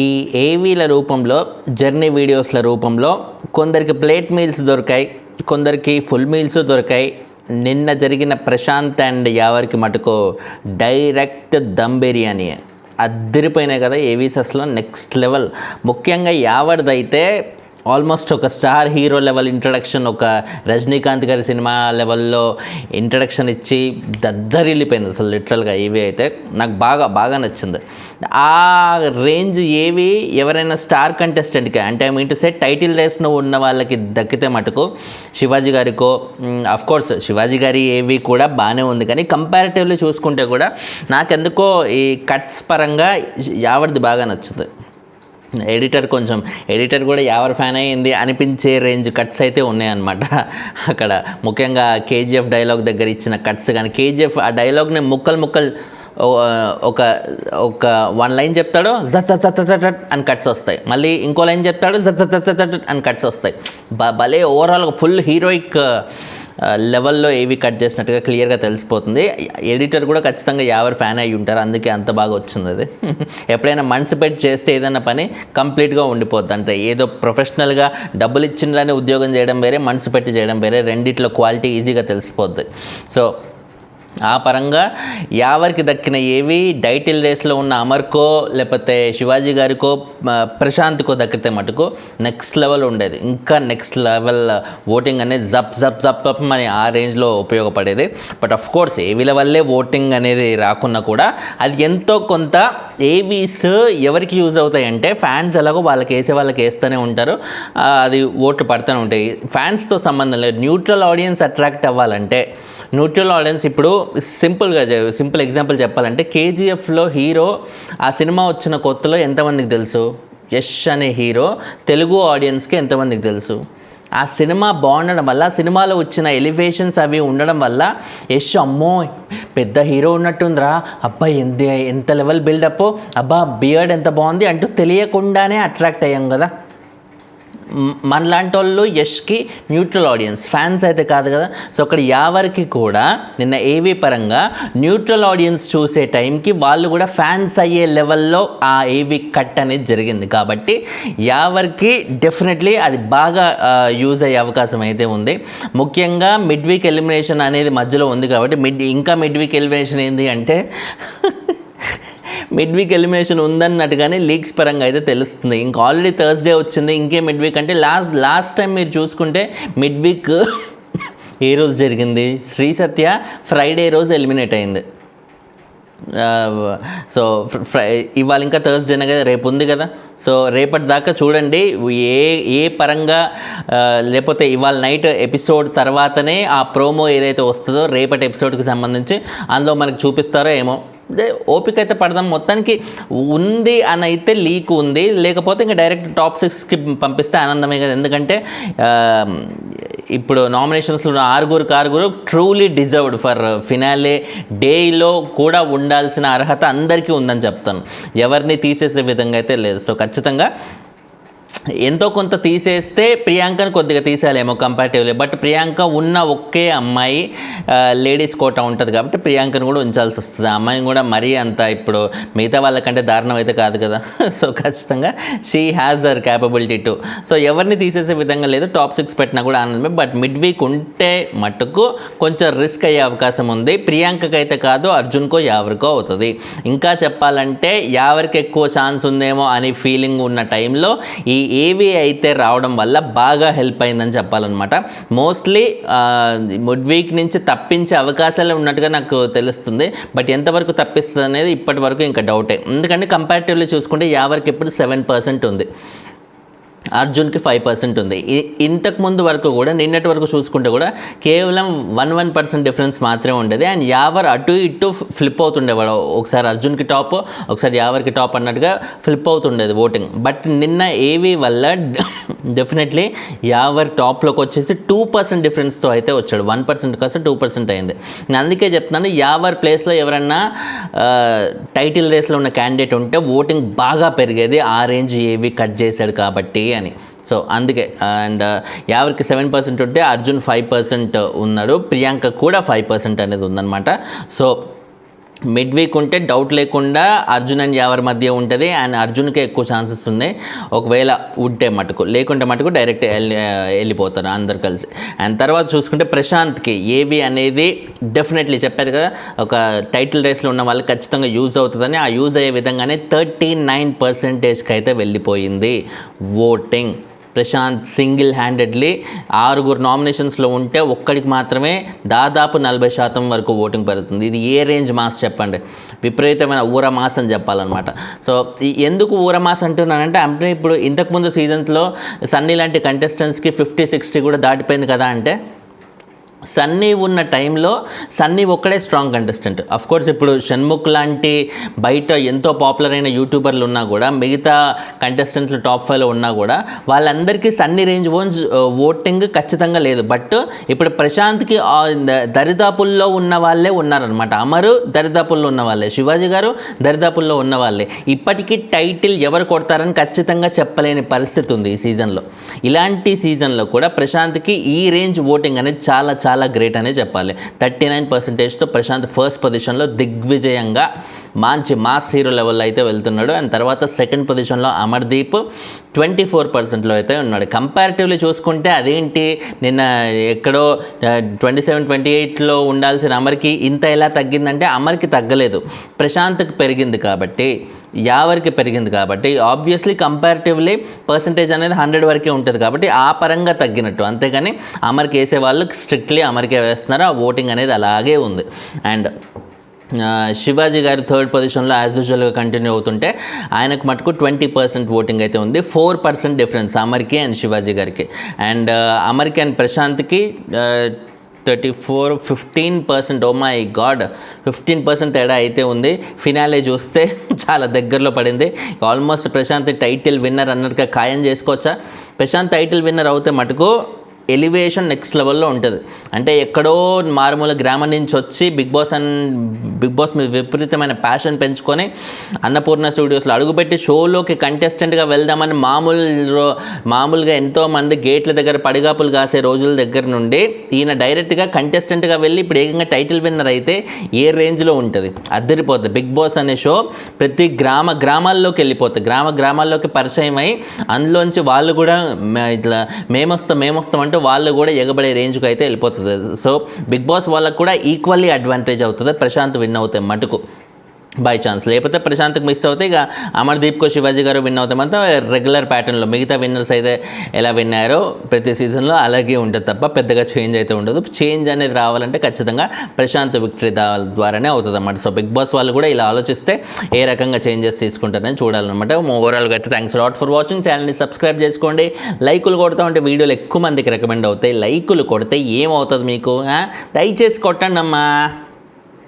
ఈ ఏవీల రూపంలో, జర్నీ వీడియోస్ల రూపంలో కొందరికి ప్లేట్ మీల్స్ దొరికాయి, కొందరికి ఫుల్ మీల్స్ దొరికాయి. నిన్న జరిగిన ప్రశాంత్ అండ్ యావర్కి మటుకు డైరెక్ట్ దమ్ బిర్యానీ అద్దరిపోయినాయి కదా ఏవీస్. అసలు నెక్స్ట్ లెవెల్. ముఖ్యంగా యావర్దైతే ఆల్మోస్ట్ ఒక స్టార్ హీరో లెవెల్ ఇంట్రడక్షన్, ఒక రజనీకాంత్ గారి సినిమా లెవెల్లో ఇంట్రడక్షన్ ఇచ్చి దద్దరిల్లిపోయింది అసలు లిటరల్గా. ఏవి అయితే నాకు బాగా బాగా నచ్చింది. ఆ రేంజ్ ఏవి ఎవరైనా స్టార్ కంటెస్టెంట్కి, అంటే I mean to set title రేస్లో ఉన్న వాళ్ళకి దక్కితే మటుకు శివాజీ గారికో, అఫ్కోర్స్ శివాజీ గారి ఏవి కూడా బాగానే ఉంది, కానీ కంపారిటివ్లీ చూసుకుంటే కూడా నాకెందుకో ఈ కట్స్ పరంగా యావర్ది బాగా నచ్చుతుంది. ఎడిటర్ కూడా యావర్ ఫ్యాన్ అయ్యింది అనిపించే రేంజ్ కట్స్ అయితే ఉన్నాయన్నమాట అక్కడ. ముఖ్యంగా కేజీఎఫ్ డైలాగ్ దగ్గర ఇచ్చిన కట్స్, కానీ కేజీఎఫ్ ఆ డైలాగ్ని ముక్కలు ఒక ఒక వన్ లైన్ చెప్తాడు జట్ అని కట్స్ వస్తాయి, మళ్ళీ ఇంకో లైన్ చెప్తాడు జట్ అని కట్స్ వస్తాయి. భలే ఓవరాల్గా ఫుల్ హీరోయిక్ లెవెల్లో ఏవి కట్ చేసినట్టుగా క్లియర్గా తెలిసిపోతుంది. ఎడిటర్ కూడా ఖచ్చితంగా యావర్ ఫ్యాన్ అయ్యి ఉంటారు, అందుకే అంత బాగా వచ్చింది అది. ఎప్పుడైనా మనసు పెట్టి చేస్తే ఏదైనా పని కంప్లీట్గా ఉండిపోద్ది. అంటే ఏదో ప్రొఫెషనల్గా డబ్బులు ఇచ్చిందని ఉద్యోగం చేయడం వేరే, మనసు పెట్టి చేయడం వేరే, రెండిట్లో క్వాలిటీ ఈజీగా తెలిసిపోద్ది. సో ఆ పరంగా యావర్కి దక్కిన ఏవి టైటిల్ రేస్లో ఉన్న అమర్కో లేకపోతే శివాజీ గారికో ప్రశాంత్కో దక్కితే మటుకు నెక్స్ట్ లెవెల్ ఉండేది. ఇంకా నెక్స్ట్ లెవెల్ ఓటింగ్ అనేది జప్ అని ఆ రేంజ్లో ఉపయోగపడేది. బట్ ఆఫ్ కోర్స్ ఏవీల వల్లే ఓటింగ్ అనేది రాకున్నా కూడా అది ఎంతో కొంత ఏవీస్ ఎవరికి యూజ్ అవుతాయి అంటే, ఫ్యాన్స్ ఎలాగో వాళ్ళకి వేస్తూనే ఉంటారు, అది ఓట్లు పడుతూనే ఉంటాయి. ఫ్యాన్స్తో సంబంధం లేదు. న్యూట్రల్ ఆడియన్స్ అట్రాక్ట్ అవ్వాలంటే, న్యూట్రల్ ఆడియన్స్ ఇప్పుడు సింపుల్ ఎగ్జాంపుల్ చెప్పాలంటే, కేజీఎఫ్లో హీరో ఆ సినిమా వచ్చిన కొత్తలో ఎంతమందికి తెలుసు? యష్ అనే హీరో తెలుగు ఆడియన్స్కి ఎంతమందికి తెలుసు? ఆ సినిమా బాగుండడం వల్ల, సినిమాలో వచ్చిన ఎలివేషన్స్ అవి ఉండడం వల్ల యష్ అమ్మో పెద్ద హీరో ఉన్నట్టుందిరా, అబ్బా ఎంత లెవెల్ బిల్డప్, అబ్బా బియర్డ్ ఎంత బాగుంది అంటూ తెలియకుండానే అట్రాక్ట్ అయ్యాం కదా. మనలాంటి వాళ్ళు యష్కి న్యూట్రల్ ఆడియన్స్, ఫ్యాన్స్ అయితే కాదు కదా. సో అక్కడ యావర్కి కూడా నిన్న ఏవీ పరంగా న్యూట్రల్ ఆడియన్స్ చూసే టైంకి వాళ్ళు కూడా ఫ్యాన్స్ అయ్యే లెవెల్లో ఆ ఏవీ కట్ అనేది జరిగింది. కాబట్టి యావర్కి డెఫినెట్లీ అది బాగా యూజ్ అయ్యే అవకాశం అయితే ఉంది. ముఖ్యంగా మిడ్ వీక్ ఎలిమినేషన్ అనేది మధ్యలో ఉంది కాబట్టి మిడ్ వీక్ ఎలిమినేషన్ ఏంది అంటే మిడ్ వీక్ ఎలిమినేషన్ ఉందన్నట్టుగానే లీగ్స్ పరంగా అయితే తెలుస్తుంది. ఇంకా ఆల్రెడీ థర్స్డే వచ్చింది, ఇంకే మిడ్ వీక్ అంటే లాస్ట్ టైం మీరు చూసుకుంటే మిడ్ వీక్ ఏ రోజు జరిగింది? శ్రీ సత్య ఫ్రైడే రోజు ఎలిమినేట్ అయింది. సో ఇవాళ ఇంకా థర్స్డేనే కదా, రేపు ఉంది కదా. సో రేపటి దాకా చూడండి ఏ పరంగా, లేకపోతే ఇవాళ నైట్ ఎపిసోడ్ తర్వాతనే ఆ ప్రోమో ఏదైతే వస్తుందో రేపటి ఎపిసోడ్కి సంబంధించి అందులో మనకు చూపిస్తారో ఏమో. ఓపిక అయితే పడదాం. మొత్తానికి ఉంది అని అయితే లీక్ ఉంది, లేకపోతే ఇంకా డైరెక్ట్ టాప్ 6కి పంపిస్తే ఆనందమే కదా. ఎందుకంటే ఇప్పుడు నామినేషన్స్లో ఉన్న ఆరుగురు ట్రూలీ డిజర్వ్డ్ ఫర్ ఫినాలే డేలో కూడా ఉండాల్సిన అర్హత అందరికీ ఉందని చెప్తాను. ఎవరిని తీసేసే విధంగా అయితే లేదు. సో ఖచ్చితంగా ఎంతో కొంత తీసేస్తే ప్రియాంకను కొద్దిగా తీసేయాలేమో కంపారిటివ్లీ. బట్ ప్రియాంక ఉన్న ఒకే అమ్మాయి, లేడీస్ కోటా ఉంటుంది కాబట్టి ప్రియాంకను కూడా ఉంచాల్సి వస్తుంది. ఆ అమ్మాయిని కూడా మరీ అంత ఇప్పుడు మిగతా వాళ్ళకంటే దారుణం అయితే కాదు కదా. సో ఖచ్చితంగా she has their capability to. So ఎవరిని తీసేసే విధంగా లేదు. టాప్ 6 పెట్టినా కూడా ఆనందమే. బట్ మిడ్ వీక్ ఉంటే మటుకు కొంచెం రిస్క్ అయ్యే అవకాశం ఉంది. ప్రియాంకకి అయితే కాదు, అర్జున్కో యావర్కో అవుతుంది. ఇంకా చెప్పాలంటే యావర్కి ఎక్కువ ఛాన్స్ ఉందేమో అని ఫీలింగ్ ఉన్న టైంలో ఈ ఏవి అయితే రావడం వల్ల బాగా హెల్ప్ అయిందని చెప్పాలన్నమాట. మోస్ట్లీ మిడ్ వీక్ నుంచి తప్పించే అవకాశాలు ఉన్నట్టుగా నాకు తెలుస్తుంది. బట్ ఎంతవరకు తప్పిస్తుంది అనేది ఇప్పటి వరకు ఇంకా డౌటే. ఎందుకంటే కంపారిటివ్లీ చూసుకుంటే యావర్కి ఇప్పుడు 7% ఉంది, అర్జున్కి 5% ఉంది. ఇంతకుముందు వరకు కూడా, నిన్నటి వరకు చూసుకుంటే కూడా కేవలం 1% డిఫరెన్స్ మాత్రమే ఉండేది. అండ్ యావర్ అటు ఇటు ఫ్లిప్ అవుతుండేవాడు. ఒకసారి అర్జున్కి టాప్, ఒకసారి యావర్కి టాప్ అన్నట్టుగా ఫ్లిప్ అవుతుండేది ఓటింగ్. బట్ నిన్న ఏవి వల్ల డెఫినెట్లీ యావర్ టాప్లోకి వచ్చేసి 2% డిఫరెన్స్తో అయితే వచ్చాడు. 1% కాస్త 2% అయింది. నేను అందుకే చెప్తున్నాను, యావర్ ప్లేస్లో ఎవరన్నా టైటిల్ రేస్లో ఉన్న క్యాండిడేట్ ఉంటే ఓటింగ్ బాగా పెరిగేది. ఆ రేంజ్ ఏవి కట్ చేశాడు కాబట్టి అని. సో అందుకే. అండ్ యావర్కి 7% ఉంటే అర్జున్ 5% ఉన్నాడు, ప్రియాంక కూడా 5% అనేది ఉందన్నమాట. సో మిడ్ వీక్ ఉంటే డౌట్ లేకుండా అర్జున్ అండ్ యావర్ మధ్య ఉంటుంది అండ్ అర్జున్కే ఎక్కువ ఛాన్సెస్ ఉన్నాయి ఒకవేళ ఉంటే మటుకు, లేకుంటే మటుకు డైరెక్ట్ వెళ్ళిపోతారు అందరు కలిసి. అండ్ తర్వాత చూసుకుంటే ప్రశాంత్కి ఏబీ అనేది డెఫినెట్లీ చెప్పారు కదా, ఒక టైటిల్ రేస్లో ఉన్న వాళ్ళకి ఖచ్చితంగా యూజ్ అవుతుందని, ఆ యూజ్ అయ్యే విధంగానే 39% అయితే వెళ్ళిపోయింది ఓటింగ్. ప్రశాంత్ సింగిల్ హ్యాండెడ్లీ 6 నామినేషన్స్లో ఉంటే ఒక్కడికి మాత్రమే దాదాపు 40% వరకు ఓటింగ్ పెరుగుతుంది. ఇది ఏ రేంజ్ మాస్ చెప్పండి, విపరీతమైన ఊర మాస్ అని చెప్పాలన్నమాట. సో ఎందుకు ఊర మాస్ అంటున్నానంటే, అంటే ఇప్పుడు ఇంతకుముందు సీజన్స్లో సన్నీ లాంటి కంటెస్టెంట్స్కి 50-60 కూడా దాటిపోయింది కదా అంటే, సన్నీ ఉన్న టైంలో సన్నీ ఒక్కడే స్ట్రాంగ్ కంటెస్టెంట్. కోర్స్ ఇప్పుడు షణ్ముఖ్ లాంటి బయట ఎంతో పాపులర్ అయిన యూట్యూబర్లు ఉన్నా కూడా, మిగతా కంటెస్టెంట్లు టాప్ 5లో ఉన్నా కూడా వాళ్ళందరికీ సన్నీ రేంజ్ ఓటింగ్ ఖచ్చితంగా లేదు. బట్ ఇప్పుడు ప్రశాంత్కి దరిదాపుల్లో ఉన్న వాళ్ళే ఉన్నారనమాట. అమరు దరిదాపుల్లో ఉన్న వాళ్ళే, శివాజీ గారు దరిదాపుల్లో ఉన్న వాళ్ళే. ఇప్పటికీ టైటిల్ ఎవరు కొడతారని ఖచ్చితంగా చెప్పలేని పరిస్థితి ఉంది ఈ సీజన్లో. ఇలాంటి సీజన్లో కూడా ప్రశాంత్కి ఈ రేంజ్ ఓటింగ్ అనేది చాలా చాలా గ్రేట్ అనే చెప్పాలి. 39%తో ప్రశాంత్ ఫస్ట్ పొజిషన్లో దిగ్విజయంగా మంచి మాస్ హీరో లెవెల్లో అయితే వెళ్తున్నాడు. అండ్ తర్వాత సెకండ్ పొజిషన్లో అమర్దీప్ 24%లో అయితే ఉన్నాడు. కంపారిటివ్లీ చూసుకుంటే అదేంటి నిన్న ఎక్కడో 27-28లో ఉండాల్సిన అమర్కి ఇంత ఎలా తగ్గిందంటే, అమర్కి తగ్గలేదు, ప్రశాంత్కి పెరిగింది కాబట్టి, యావరికి పెరిగింది కాబట్టి ఆబ్వియస్లీ కంపారిటివ్లీ పర్సంటేజ్ అనేది 100 వరకే ఉంటుంది కాబట్టి ఆ పరంగా తగ్గినట్టు. అంతేగాని అమర్కి వేసే వాళ్ళు స్ట్రిక్ట్లీ అమర్కే వేస్తున్నారు, ఆ ఓటింగ్ అనేది అలాగే ఉంది. అండ్ శివాజీ గారు థర్డ్ పొజిషన్లో యాజ్ యూజువల్గా కంటిన్యూ అవుతుంటే ఆయనకు మటుకు 20% ఓటింగ్ అయితే ఉంది. 4% డిఫరెన్స్ అమర్కి అండ్ శివాజీ గారికి. అండ్ అమర్కి అండ్ ప్రశాంత్కి 15%. ఓ మై గాడ్, 15% తేడా అయితే ఉంది. ఫినాలే చూస్తే చాలా దగ్గరలో పడింది. ఆల్మోస్ట్ ప్రశాంత్ టైటిల్ విన్నర్ అన్నట్టుగా ఖాయం చేసుకోవచ్చా? ప్రశాంత్ టైటిల్ విన్నర్ అవుతే మటుకు ఎలివేషన్ నెక్స్ట్ లెవెల్లో ఉంటుంది. అంటే ఎక్కడో మారుమూల గ్రామం నుంచి వచ్చి బిగ్ బాస్ మీద విపరీతమైన ప్యాషన్ పెంచుకొని అన్నపూర్ణ స్టూడియోస్లో అడుగుపెట్టి షోలోకి కంటెస్టెంట్గా వెళ్దామని మామూలుగా ఎంతోమంది గేట్ల దగ్గర పడిగాపులు కాసే రోజుల దగ్గర నుండి ఈయన డైరెక్ట్గా కంటెస్టెంట్గా వెళ్ళి ఇప్పుడు ఏకంగా టైటిల్ విన్నర్ అయితే ఏ రేంజ్లో ఉంటుంది, అద్దరిపోతుంది. బిగ్ బాస్ అనే షో ప్రతి గ్రామాల్లోకి వెళ్ళిపోతుంది, గ్రామాల్లోకి పరిచయం అయ్యి అందులోంచి వాళ్ళు కూడా ఇట్లా మేమొస్తాం అంటే వాళ్ళు కూడా ఎగబడే రేంజ్కి అయితే వెళ్ళిపోతుంది. సో బిగ్ బాస్ వాళ్ళకు కూడా ఈక్వల్లీ అడ్వాంటేజ్ అవుతుంది ప్రశాంత్ విన్ అవుతాయి మటుకు బై ఛాన్స్. లేకపోతే ప్రశాంత్కి మిస్ అవుతే ఇక అమర్దీప్కో శివాజీ గారు విన్ అవుతాయి. మొత్తం రెగ్యులర్ ప్యాటర్న్లో మిగతా విన్నర్స్ అయితే ఎలా విన్నారో ప్రతి సీజన్లో అలాగే ఉంటుంది తప్ప పెద్దగా చేంజ్ అయితే ఉండదు. చేంజ్ అనేది రావాలంటే ఖచ్చితంగా ప్రశాంత్ విక్టరీ ద్వారానే అవుతుంది అన్నమాట. సో బిగ్ బాస్ వాళ్ళు కూడా ఇలా ఆలోచిస్తే ఏ రకంగా చేంజెస్ తీసుకుంటారని చూడాలన్నమాట. ఓవరాల్గా అయితే థ్యాంక్స్ లాట్ ఫర్ వాచింగ్. ఛానల్ని సబ్స్క్రైబ్ చేసుకోండి. లైకులు కొడతా ఉంటే వీడియోలు ఎక్కువ మందికి రికమెండ్ అవుతాయి. లైకులు కొడితే ఏమవుతుంది మీకు? దయచేసి కొట్టండి అమ్మా.